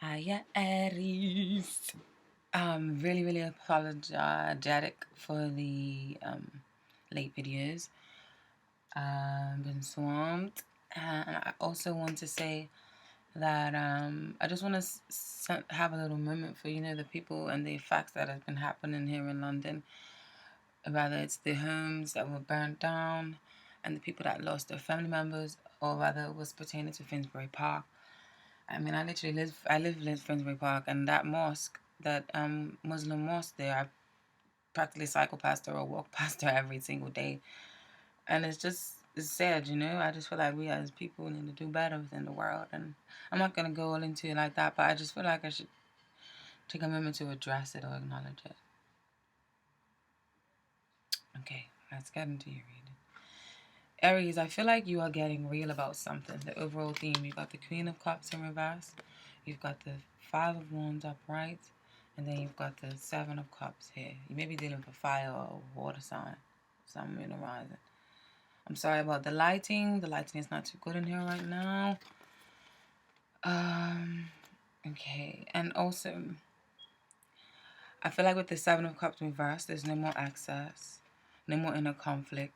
Hiya, Aries. Really apologetic for the late videos. Been swamped, and I also want to say that I just want to have a little moment for the people and the facts that have been happening here in London. Rather it's the homes that were burned down, and the people that lost their family members, or rather it was pertaining to Finsbury Park. I mean, I live in Finsbury Park, and that mosque, that Muslim mosque there, I practically cycle past her or walk past her every single day. And it's sad, I just feel like we as people need to do better within the world. And I'm not going to go all into it like that, but I just feel like I should take a moment to address it or acknowledge it. Okay, let's get into your reading. Aries, I feel like you are getting real about something. The overall theme, you've got the Queen of Cups in reverse, you've got the Five of Wands upright, and then you've got the Seven of Cups here. You may be dealing with a fire or a water sign, something in the rising. I'm sorry about the lighting. The lighting is not too good in here right now. Okay, and also, I feel like with the Seven of Cups reversed, there's no more access, no more inner conflict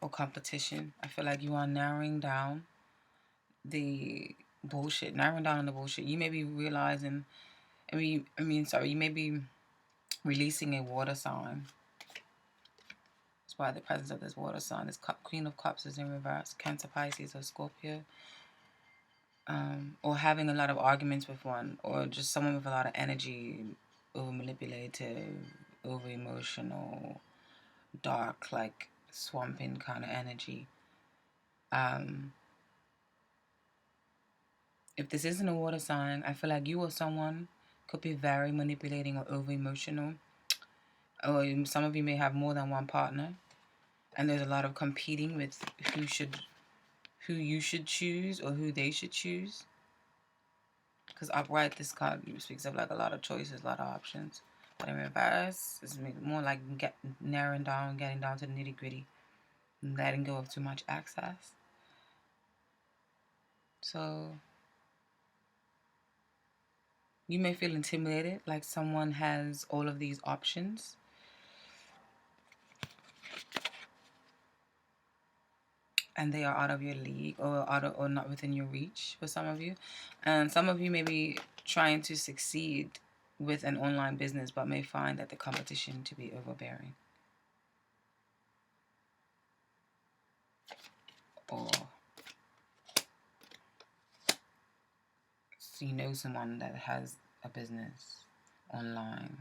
or competition. I feel like you are narrowing down the bullshit, You may be realizing, you may be releasing a water sign. That's why the presence of this water sign, this Queen of Cups is in reverse, Cancer, Pisces, or Scorpio. Or having a lot of arguments with one, or just someone with a lot of energy, over manipulative, over emotional, dark, like swamping kind of energy. If this isn't a water sign, I feel like you or someone could be very manipulating or over emotional. Or some of you may have more than one partner, and there's a lot of competing with who you should choose or who they should choose. Because upright, this card speaks of like a lot of choices, a lot of options. But in reverse, it's more like narrowing down, getting down to the nitty gritty, letting go of too much access. So you may feel intimidated, like someone has all of these options. And they are out of your league, or not within your reach for some of you. And some of you may be trying to succeed with an online business, but may find that the competition to be overbearing. Or so you know someone that has a business online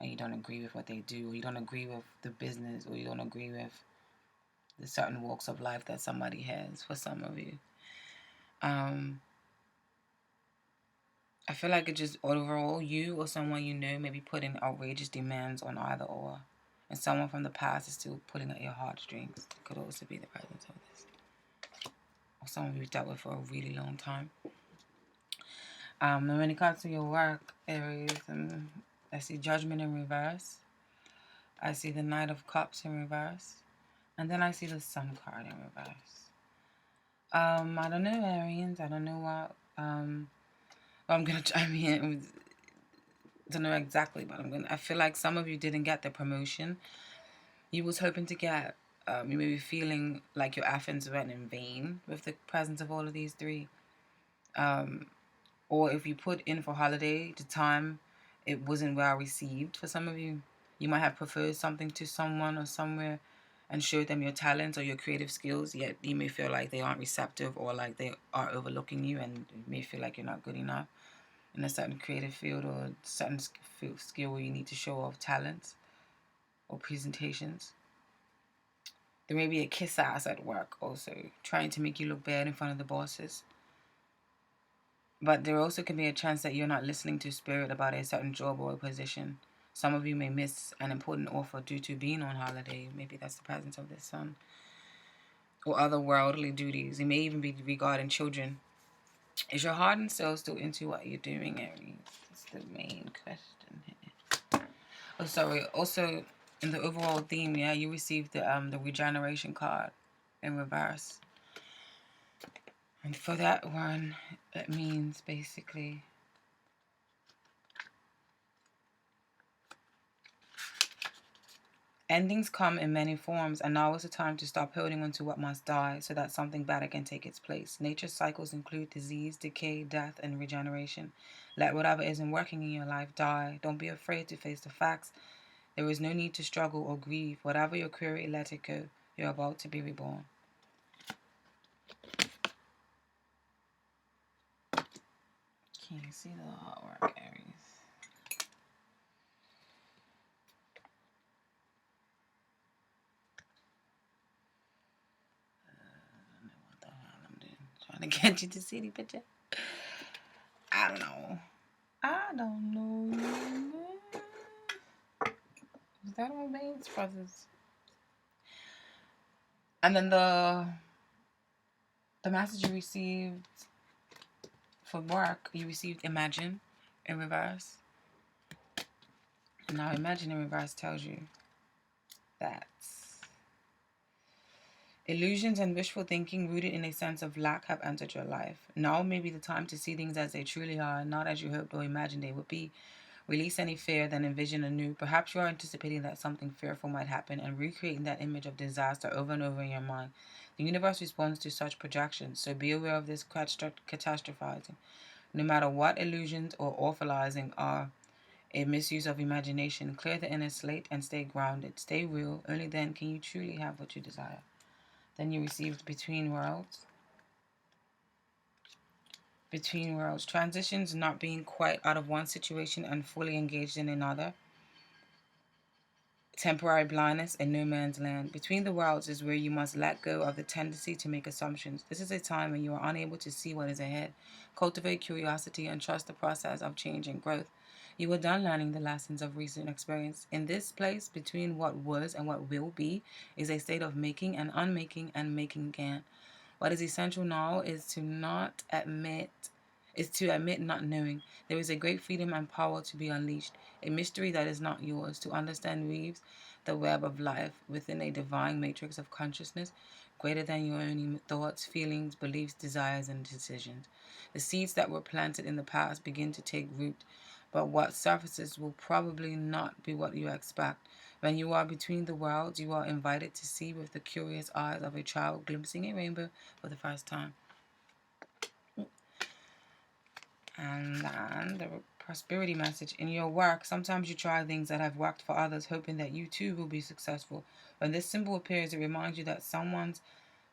and you don't agree with what they do, or you don't agree with the business, or you don't agree with the certain walks of life that somebody has for some of you. I feel like it just overall, you or someone you know may be putting outrageous demands on either or. And someone from the past is still pulling at your heartstrings. It could also be the presence of this. Or someone you've dealt with for a really long time. And when it comes to your work, Aries, I see Judgment in reverse. I see the Knight of Cups in reverse. And then I see the Sun card in reverse. I don't know, Aries. I don't know what... I don't know exactly, but I feel like some of you didn't get the promotion you was hoping to get. You may be feeling like your efforts went in vain with the presence of all of these three. Or if you put in for holiday, the time, it wasn't well received for some of you. You might have preferred something to someone or somewhere and showed them your talents or your creative skills, yet you may feel like they aren't receptive, or like they are overlooking you, and you may feel like you're not good enough in a certain creative field or a certain skill where you need to show off talents or presentations. There may be a kiss ass at work also, trying to make you look bad in front of the bosses. But there also can be a chance that you're not listening to spirit about a certain job or a position. Some of you may miss an important offer due to being on holiday. Maybe that's the presence of the sun. Or other worldly duties. It may even be regarding children. Is your heart and soul still into what you're doing, Aries? That's the main question here. Oh, sorry. Also, in the overall theme, yeah, you received the regeneration card in reverse. And for that one, It means basically endings come in many forms, and now is the time to stop holding on to what must die so that something better can take its place. Nature's cycles include disease, decay, death, and regeneration. Let whatever isn't working in your life die. Don't be afraid to face the facts. There is no need to struggle or grieve. Whatever your query, let it go. You're about to be reborn. Can you see the artwork, Aries? I don't know what the hell I'm doing. Trying to get you to see the picture. I don't know. Is that all Bates Brothers? And then the message you received for work, you received Imagine in reverse. And now Imagine in reverse tells you that illusions and wishful thinking rooted in a sense of lack have entered your life. Now may be the time to see things as they truly are, not as you hoped or imagined they would be. Release any fear, then envision anew. Perhaps you are anticipating that something fearful might happen and recreating that image of disaster over and over in your mind. The universe responds to such projections, so be aware of this catastrophizing. No matter what illusions or awfulizing are a misuse of imagination, clear the inner slate and stay grounded. Stay real. Only then can you truly have what you desire. Then you received Between Worlds. Between worlds. Transitions, not being quite out of one situation and fully engaged in another. Temporary blindness and no man's land. Between the worlds is where you must let go of the tendency to make assumptions. This is a time when you are unable to see what is ahead. Cultivate curiosity and trust the process of change and growth. You are done learning the lessons of recent experience. In this place, between what was and what will be, is a state of making and unmaking and making again. What is essential now is to admit not knowing. There is a great freedom and power to be unleashed, a mystery that is not yours. To understand weaves the web of life within a divine matrix of consciousness greater than your own thoughts, feelings, beliefs, desires, and decisions. The seeds that were planted in the past begin to take root, but what surfaces will probably not be what you expect. When you are between the worlds, you are invited to see with the curious eyes of a child glimpsing a rainbow for the first time. And then the prosperity message. In your work, sometimes you try things that have worked for others, hoping that you too will be successful. When this symbol appears, it reminds you that sometimes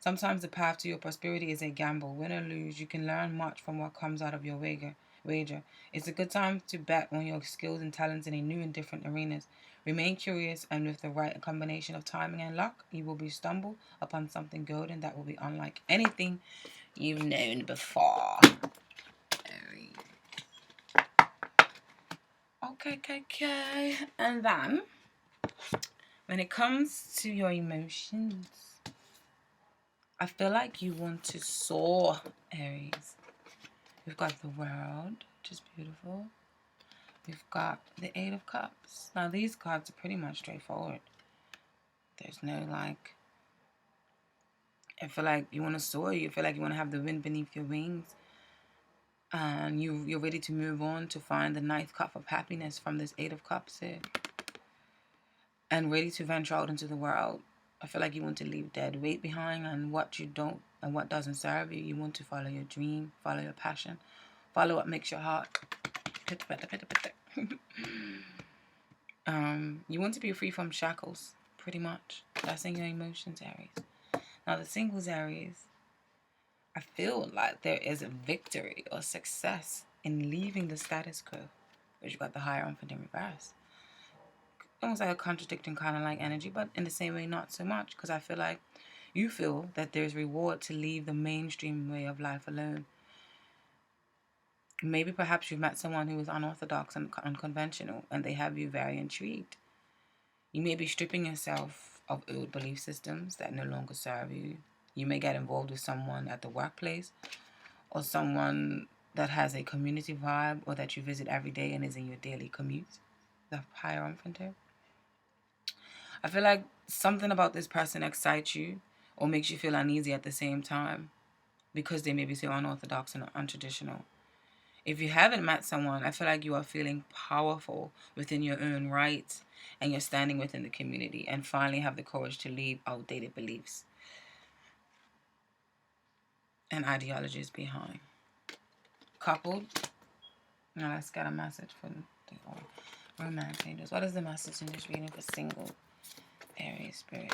the path to your prosperity is a gamble. Win or lose, you can learn much from what comes out of your wager. It's a good time to bet on your skills and talents in a new and different arenas. Remain curious, and with the right combination of timing and luck, you will be stumble upon something golden that will be unlike anything you've known before. Okay. And then, when it comes to your emotions, I feel like you want to soar, Aries. We've got the World, which is beautiful. We've got the Eight of Cups. Now, these cards are pretty much straightforward. There's no, like, I feel like you want to soar. You feel like you want to have the wind beneath your wings. And you're ready to move on to find the ninth cup of happiness from this Eight of Cups here. And ready to venture out into the world. I feel like you want to leave dead weight behind and what you don't and what doesn't serve you. You want to follow your dream, follow your passion, follow what makes your heart. You want to be free from shackles, pretty much. That's in your emotions, Aries. Now the singles, Aries, I feel like there is a victory or success in leaving the status quo, which you got the Hierophant in reverse. Almost like a contradicting kind of like energy, but in the same way, not so much, because I feel like you feel that there's reward to leave the mainstream way of life alone. Maybe perhaps you've met someone who is unorthodox and unconventional, and they have you very intrigued. You may be stripping yourself of old belief systems that no longer serve you. You may get involved with someone at the workplace, or someone that has a community vibe, or that you visit every day and is in your daily commute. The Hierophant. I feel like something about this person excites you or makes you feel uneasy at the same time. because they maybe say unorthodox and untraditional. If you haven't met someone, I feel like you are feeling powerful within your own right, and you're standing within the community and finally have the courage to leave outdated beliefs and ideologies behind. Coupled. Now let's get a message for the romance angels. What is the message in this reading for single Aries spirit?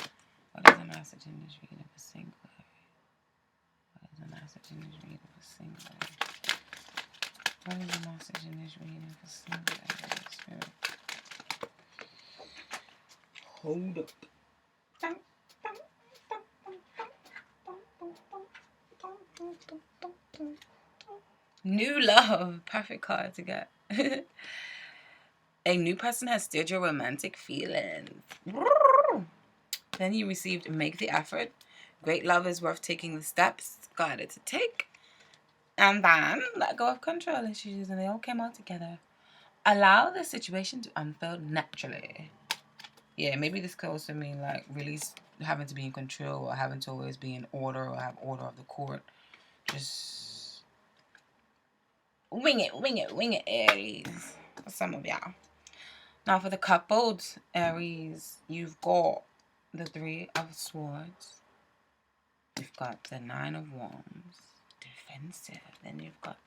What is the message in this reading for single Aries? What is the message in this reading for single Aries? What is the message in this reading for single Aries spirit? Hold up. New love. Perfect card to get. A new person has stirred your romantic feelings. Then you received make the effort. Great love is worth taking the steps guided to take. And then let go of control issues, and they all came out together. Allow the situation to unfold naturally. Yeah, maybe this could also mean like release having to be in control or having to always be in order or have order of the court. Just wing it, Aries. For some of y'all. Now for the coupled Aries, you've got the 3 of Swords. You've got the 9 of Wands, defensive. Then you've got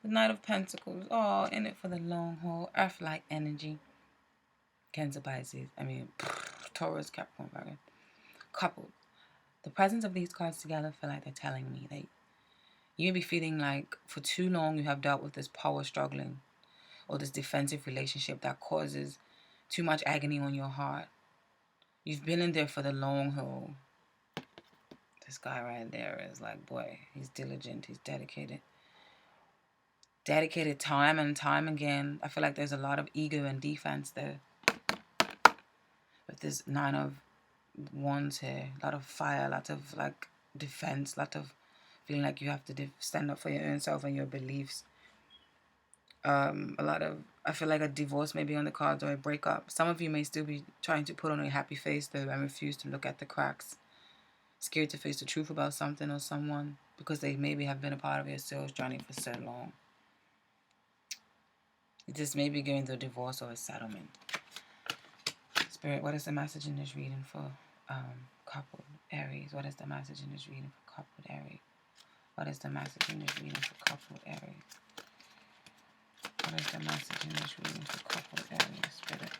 the Knight of Pentacles. Oh, in it for the long haul, Earth-like energy. Cancer, Pisces. Taurus, Capricorn, Virgo. Coupled. The presence of these cards together feel like they're telling me that you may be feeling like for too long you have dealt with this power struggling or this defensive relationship that causes too much agony on your heart. You've been in there for the long haul. This guy right there is like, boy, he's diligent, he's dedicated. Dedicated time and time again. I feel like there's a lot of ego and defense there. With this 9 of Wands here. A lot of fire, a lot of like defense, a lot of feeling like you have to stand up for your own self and your beliefs. A lot of, I feel like a divorce may be on the cards or a breakup. Some of you may still be trying to put on a happy face though and refuse to look at the cracks. Scared to face the truth about something or someone because they maybe have been a part of your sales journey for so long. You just may be going through a divorce or a settlement. Spirit, what is the message in this reading for coupled Aries? What is the message in this reading for coupled Aries? What is the message in this reading for coupled Aries? What is the message in this reading for coupled Aries, Spirit?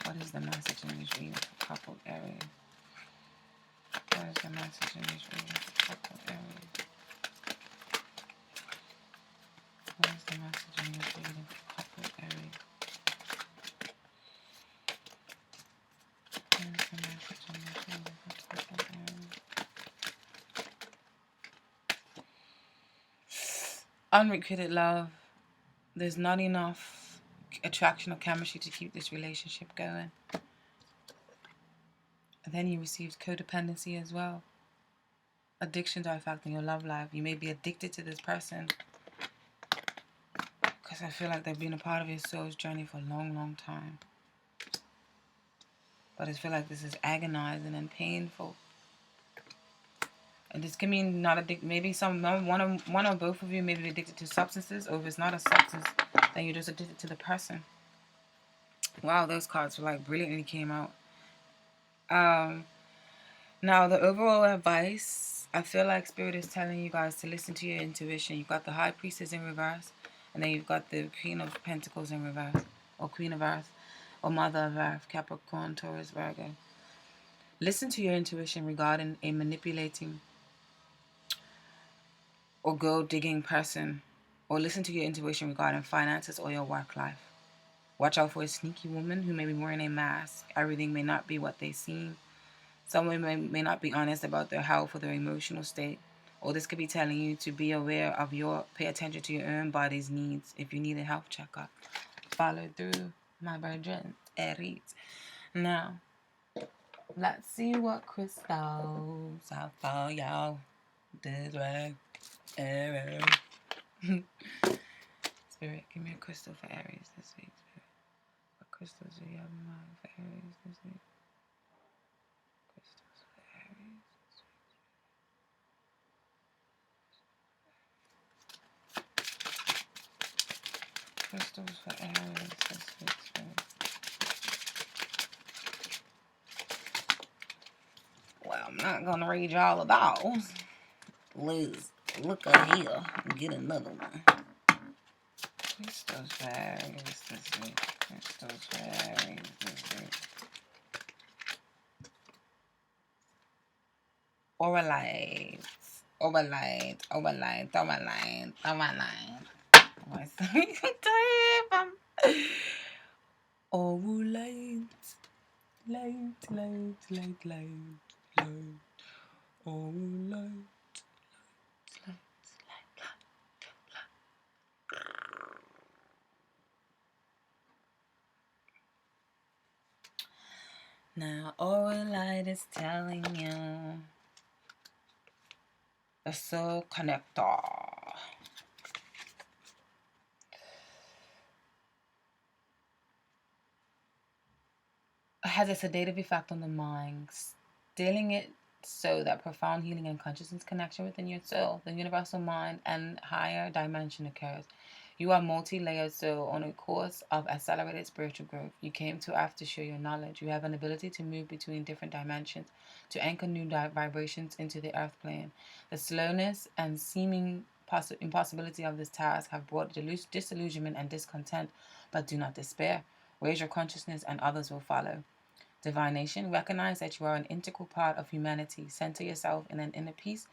What is the message in this reading for coupled Aries? What is the message in this reading for coupled Aries? What is the message in this reading for coupled Aries? What is the message in this reading for coupled Aries? Unrequited love. There's not enough attraction or chemistry to keep this relationship going. And then you received codependency as well. Addictions are affecting your love life. You may be addicted to this person because I feel like they've been a part of your soul's journey for a long, long time. But I feel like this is agonizing and painful. And this can mean not addicted. Maybe one or both of you may be addicted to substances, or if it's not a substance, then you're just addicted to the person. Wow, those cards were like brilliantly came out. Now the overall advice, I feel like Spirit is telling you guys to listen to your intuition. You've got the High Priestess in reverse, and then you've got the Queen of Pentacles in reverse, or Queen of Earth, or Mother of Earth, Capricorn, Taurus, Virgo. Listen to your intuition regarding a manipulating or gold-digging person, or listen to your intuition regarding finances or your work life. Watch out for a sneaky woman who may be wearing a mask. Everything may not be what they seem. Someone may not be honest about their health or their emotional state. Or this could be telling you to be aware of pay attention to your own body's needs if you need a health checkup. Follow through, my virgin, Aries. Now, let's see what crystals are for y'all this way. Aries. Spirit, give me a crystal for Aries this week, Spirit. What crystals do you have in mind for Aries this week? Crystals for Aries this week. crystals for Aries this week, Spirit? Well, I'm not going to read y'all about those. Let's look up here and get another one. Crystals for Aries this week. Crystals for Aries this week. Auralite. Auralite. Auralite. Auralite. Auralite. What's the Auralite. Light, light, light, light, light. Auralite. Now, Auralite is telling you the soul connector has a sedative effect on the mind, stilling it so that profound healing and consciousness connection within your soul, the universal mind, and higher dimension occurs. You are multi-layered soul on a course of accelerated spiritual growth. You came to Earth to share your knowledge. You have an ability to move between different dimensions, to anchor new vibrations into the Earth plane. The slowness and seeming impossibility of this task have brought disillusionment and discontent, but do not despair. Raise your consciousness and others will follow. Divination, recognize that you are an integral part of humanity. Center yourself in an inner peace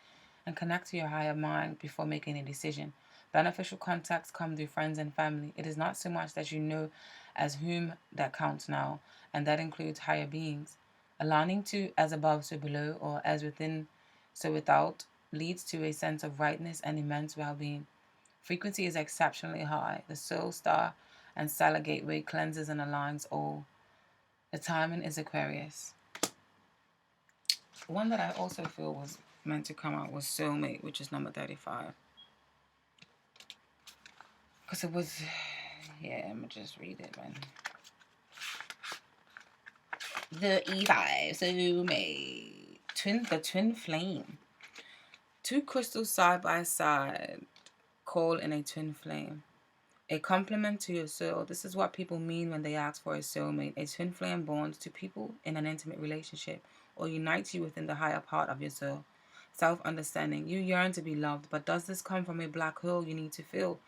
and connect to your higher mind before making a decision. Beneficial contacts come through friends and family. It is not so much that you know as whom that counts now, and that includes higher beings. Aligning to as above, so below, or as within, so without, leads to a sense of rightness and immense well-being. Frequency is exceptionally high. The soul star and stellar gateway cleanses and aligns all. The timing is Aquarius. One that I also feel was meant to come out was Soulmate, which is number 35. Because it was, yeah, I'm going to just read it, man. The E5, Soulmate. The twin flame. Two crystals side by side, call in a twin flame. A complement to your soul. This is what people mean when they ask for a soulmate. A twin flame bonds to people in an intimate relationship or unites you within the higher part of your soul. Self-understanding. You yearn to be loved, but does this come from a black hole you need to fill?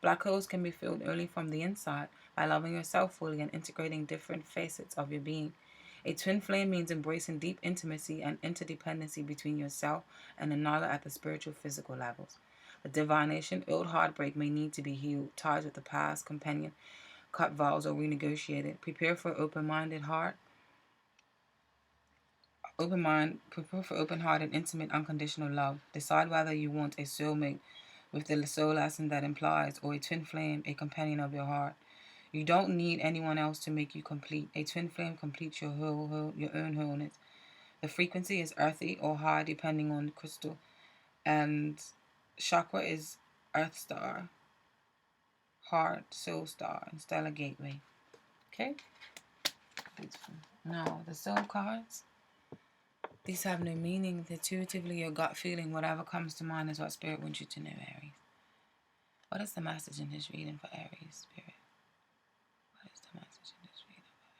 Black holes can be filled only from the inside by loving yourself fully and integrating different facets of your being. A twin flame means embracing deep intimacy and interdependency between yourself and another at the spiritual, physical levels. The divination, old heartbreak may need to be healed, ties with the past, companion, cut vows or renegotiated. Prepare for open-minded heart. Prepare for open-hearted, intimate, unconditional love. Decide whether you want a soulmate with the soul lesson that implies, or a twin flame, a companion of your heart. You don't need anyone else to make you complete. A twin flame completes your your own wholeness. The frequency is earthy or high depending on the crystal, and chakra is earth star, heart, soul star, and stellar gateway. Okay? Beautiful. Now, the soul cards, these have no meaning. Intuitively, your gut feeling, whatever comes to mind is what Spirit wants you to know, Aries. What is the message in this reading for Aries, Spirit? What is the message in this reading for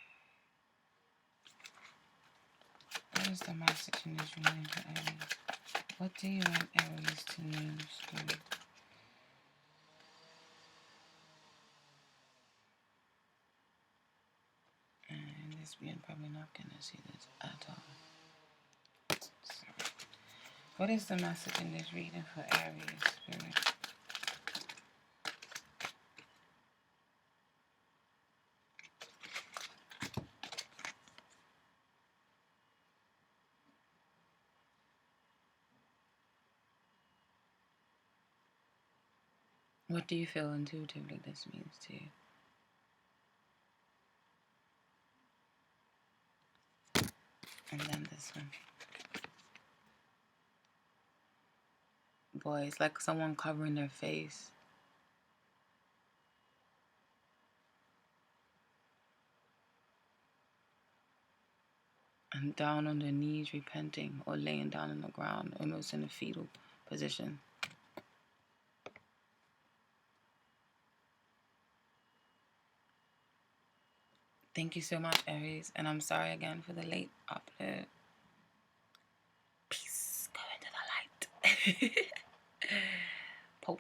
Aries? What is the message in this reading for Aries? What do you want Aries to know, Spirit? And this being probably not going to see this at all. Sorry. What is the message in this reading for Aries, Spirit? What do you feel intuitively this means to you? And then this one. Boy, it's like someone covering their face. And down on their knees, repenting, or laying down on the ground, almost in a fetal position. Thank you so much, Aries. And I'm sorry again for the late upload. Peace. Go into the light.